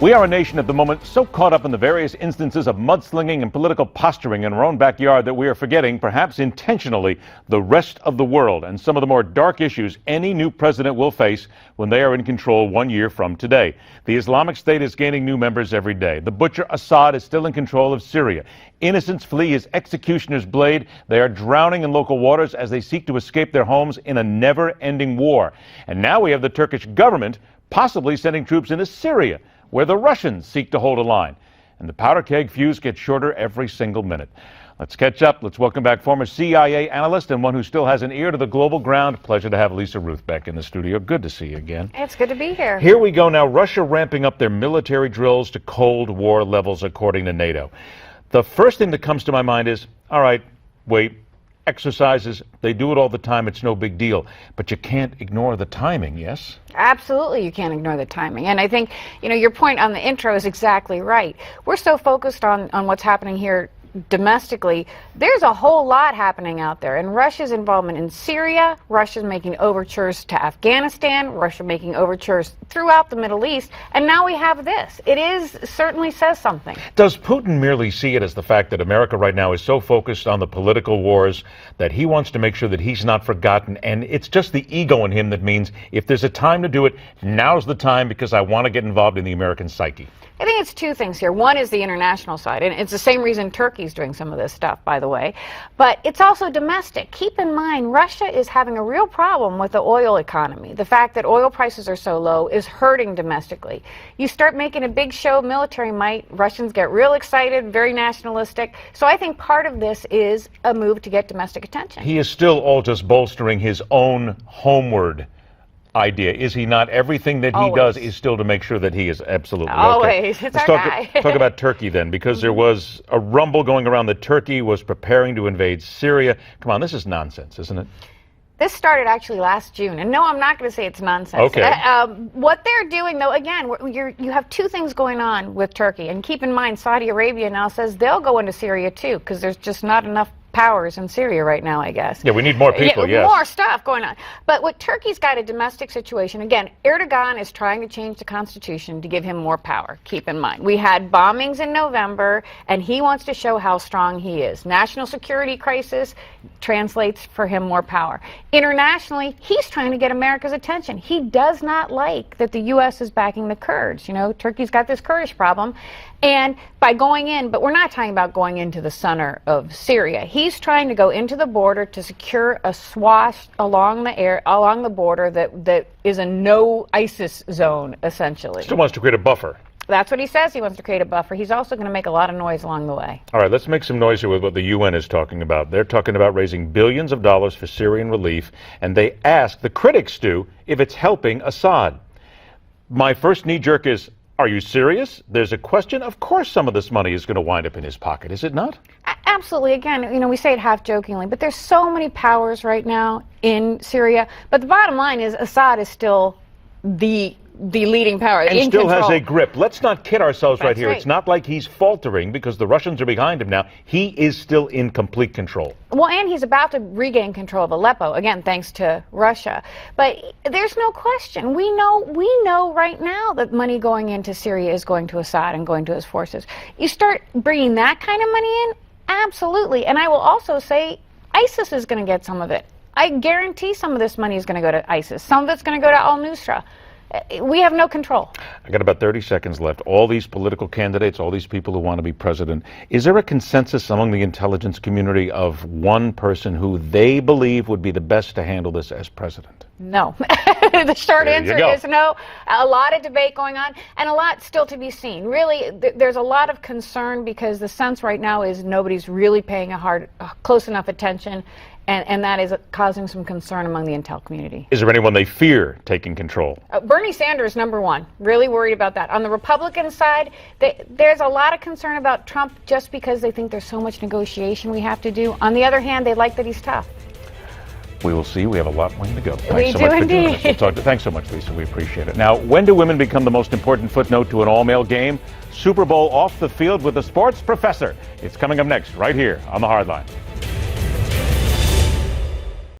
We are a nation at the moment so caught up in the various instances of mudslinging and political posturing in our own backyard that we are forgetting, perhaps intentionally, the rest of the world and some of the more dark issues any new president will face when they are in control 1 year from today. The Islamic State is gaining new members every day. The butcher Assad is still in control of Syria. Innocents flee his executioner's blade. They are drowning in local waters as they seek to escape their homes in a never-ending war. And now we have the Turkish government possibly sending troops into Syria, where the Russians seek to hold a line. And the powder keg fuse gets shorter every single minute. Let's catch up. Let's welcome back former CIA analyst and one who still has an ear to the global ground. Pleasure to have Lisa Ruth back in the studio. Good to see you again. It's good to be here. Here we go now. Russia ramping up their military drills to Cold War levels, according to NATO. The first thing that comes to my mind is, all right, wait. Exercises, they do it all the time, it's no big deal. But you can't ignore the timing, yes? Absolutely, you can't ignore the timing. And I think, your point on the intro is exactly right. We're so focused on what's happening here domestically. There's a whole lot happening out there. And Russia's involvement in Syria, Russia's making overtures to Afghanistan, Russia making overtures throughout the Middle East, and now we have this. Certainly says something. Does Putin merely see it as the fact that America right now is so focused on the political wars that he wants to make sure that he's not forgotten, and it's just the ego in him that means if there's a time to do it, now's the time because I want to get involved in the American psyche? I think it's two things here. One is the international side, and it's the same reason Turkey's doing some of this stuff, by the way. But it's also domestic. Keep in mind, Russia is having a real problem with the oil economy. The fact that oil prices are so low is hurting domestically. You start making a big show of military might, Russians get real excited, very nationalistic. So I think part of this is a move to get domestic attention. He is still all just bolstering his own homeward idea, is he not? Everything that he does is still to make sure that he is absolutely always. Okay. It's our guy. Talk about Turkey then, because there was a rumble going around that Turkey was preparing to invade Syria. Come on, this is nonsense, isn't it? This started actually last June, and no, I'm not going to say it's nonsense. Okay. What they're doing, though, again, you have two things going on with Turkey, and keep in mind, Saudi Arabia now says they'll go into Syria too, because there's just not enough powers in Syria right now, I guess. Yeah, we need more people, yes. More stuff going on. But what Turkey's got a domestic situation. Again, Erdogan is trying to change the constitution to give him more power, keep in mind. We had bombings in November, and he wants to show how strong he is. National security crisis translates for him more power. Internationally, he's trying to get America's attention. He does not like that the U.S. is backing the Kurds. Turkey's got this Kurdish problem. And by going in, but we're not talking about going into the center of Syria. He's trying to go into the border to secure a swath along the border that is a no ISIS zone, essentially. Still wants to create a buffer. That's what he says. He wants to create a buffer. He's also going to make a lot of noise along the way. All right, let's make some noise here with what the UN is talking about. They're talking about raising billions of dollars for Syrian relief, and they ask, the critics do, if it's helping Assad. My first knee-jerk is, are you serious? There's a question. Of course some of this money is going to wind up in his pocket, is it not? Absolutely. Again, we say it half jokingly, but there's so many powers right now in Syria. But the bottom line is Assad is still the leading power. And still has a grip. Let's not kid ourselves right here. Right. It's not like he's faltering because the Russians are behind him now. He is still in complete control. Well, and he's about to regain control of Aleppo, again, thanks to Russia. But there's no question. We know right now that money going into Syria is going to Assad and going to his forces. You start bringing that kind of money in, absolutely. And I will also say ISIS is going to get some of it. I guarantee some of this money is going to go to ISIS. Some of it's going to go to al-Nusra. We have no control. I got about 30 seconds left. All these political candidates, all these people who want to be president, is there a consensus among the intelligence community of one person who they believe would be the best to handle this as president? No. The short answer is no. A lot of debate going on and a lot still to be seen. Really, there's a lot of concern because the sense right now is nobody's really paying close enough attention, and that is causing some concern among the intel community. Is there anyone they fear taking control? Bernie Sanders, number one. Really worried about that. On the Republican side, there's a lot of concern about Trump just because they think there's so much negotiation we have to do. On the other hand, they like that he's tough. We will see. We have a lot more to go. We do indeed. Thanks so much, Lisa. We appreciate it. Now, when do women become the most important footnote to an all-male game? Super Bowl off the field with the sports professor. It's coming up next, right here on The Hardline.